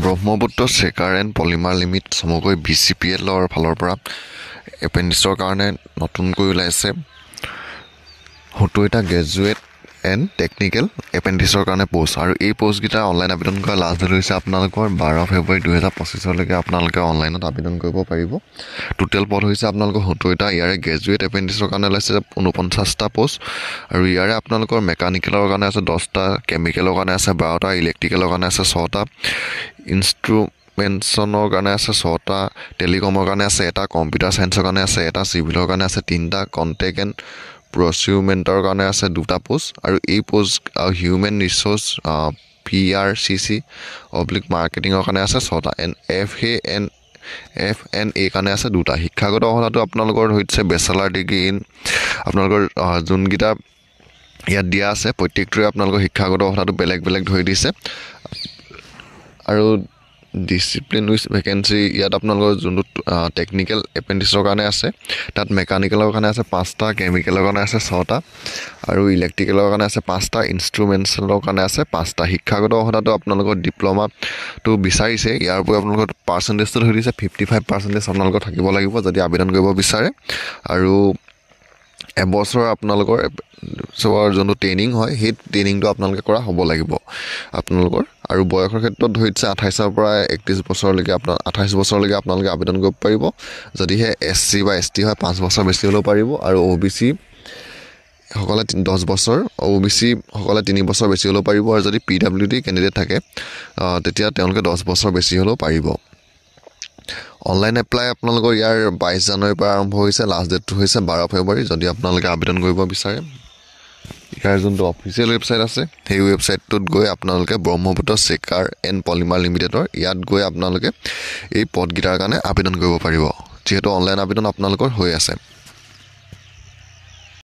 Brahmaputra checker and polymer limit চমুকৈ BCPLৰ ফালৰ পৰা এপেণ্ডিক্সৰ কাৰণে নতুনকৈ ওলাইছে 70টা গ্ৰেজুৱেট এণ্ড টেকনিকেল এপেণ্ডিক্সৰ কাৰণে পোষ্ট আৰু এই পোষ্টকেইটা অনলাইন আবেদন কৰা লাষ্ট ডেট হৈছে আপোনালোকৰ 12 ফেব্ৰুৱাৰী 2025লৈকে আপোনালোকে অনলাইনত আবেদন কৰিব পাৰিব। টোটেল পদ হৈছে আপোনালোকৰ 70টা। ইয়াৰে গ্ৰেজুৱেট এপেণ্ডিক্সৰ কাৰণে ওলাইছে 49টা পোষ্ট আৰু ইয়াৰে আপোনালোকৰ মেকানিকেলৰ কাৰণে আছে 10টা, কেমিকেলৰ কাৰণে আছে 12টা, ইলেক্ট্ৰিকেলৰ কাৰণে আছে 6টা, ইনষ্ট্ৰুমেণ্টছনৰ কাৰণে আছে 6টা, টেলিকমৰ কাৰণে আছে 1টা, কম্পিউটাৰ চায়েন্সৰ কাৰণে আছে 1টা, চিভিলৰ কাৰণে আছে 3টা, কণ্টেক্ট এণ্ড প্ৰচিউৰমেণ্টৰ কাৰণে আছে 2টা পোষ্ট আৰু এই পোষ্ট হিউমেন ৰিচ'ৰ্চ PRCC মাৰ্কেটিঙৰ কাৰণে আছে 6টা, FNA কাৰণে আছে 2টা। শিক্ষাগত অৰ্হতাটো আপোনালোকৰ হৈছে বেচেলাৰ ডিগ্ৰী ইন আপোনালোকৰ যোনকেইটা ইয়াত দিয়া আছে প্ৰত্যেকটোৰে আপোনালোকৰ শিক্ষাগত অৰ্হতাটো বেলেগ বেলেগ ধৰি দিছে আৰু ডিচিপ্লিন উইথ ভেকেঞ্চি ইয়াত আপোনালোকৰ যোনটো টেকনিকেল এপেণ্ডিক্সৰ কাৰণে আছে তাত মেকানিকেলৰ কাৰণে আছে 5টা, কেমিকেলৰ কাৰণে আছে 6টা আৰু ইলেক্ট্ৰিকেলৰ কাৰণে আছে 5টা, ইনষ্ট্ৰুমেণ্টছৰ কাৰণে আছে 5টা। শিক্ষাগত অৰ্হতাটো আপোনালোকৰ ডিপ্ল'মাটো বিচাৰিছে। ইয়াৰ উপৰি আপোনালোকৰ পাৰ্চেণ্টেজটো ধৰি দিছে 55% আপোনালোকৰ থাকিব লাগিব যদি আবেদন কৰিব বিচাৰে আৰু এবছৰ আপোনালোকৰ যোনটো ট্ৰেইনিং হয় সেই ট্ৰেইনিংটো আপোনালোকে কৰা হ'ব লাগিব আপোনালোকৰ। আৰু বয়সৰ ক্ষেত্ৰত ধৰিছে 28ৰ পৰা 31 বছৰলৈকে 28 বছৰলৈকে আপোনালোকে আবেদন কৰিব পাৰিব। যদিহে SC বা ST হয় 5 বছৰ বেছি হ'লেও পাৰিব আৰু OBC সকলে 10 বছৰ, OBC সকলে 3 বছৰ বেছি হ'লেও পাৰিব আৰু যদি PWD কেণ্ডিডেট থাকে তেতিয়া তেওঁলোকে 10 বছৰ বেছি হ'লেও পাৰিব। অনলাইন এপ্লাই আপোনালোকৰ ইয়াৰ 22 জানুৱাৰীৰ পৰা আৰম্ভ হৈছে। লাষ্ট ডেটটো হৈছে 12 ফেব্ৰুৱাৰী যদি আপোনালোকে আবেদন কৰিব বিচাৰে। ইয়াৰ যোনটো অফিচিয়েল ৱেবছাইট আছে সেই ৱেবছাইটটোত গৈ আপোনালোকে ব্ৰহ্মপুত্ৰ চেকাৰ এণ্ড পলিমাৰ লিমিটেডৰ ইয়াত গৈ আপোনালোকে এই পদকেইটাৰ কাৰণে আবেদন কৰিব পাৰিব যিহেতু অনলাইন আবেদন আপোনালোকৰ হৈ আছে।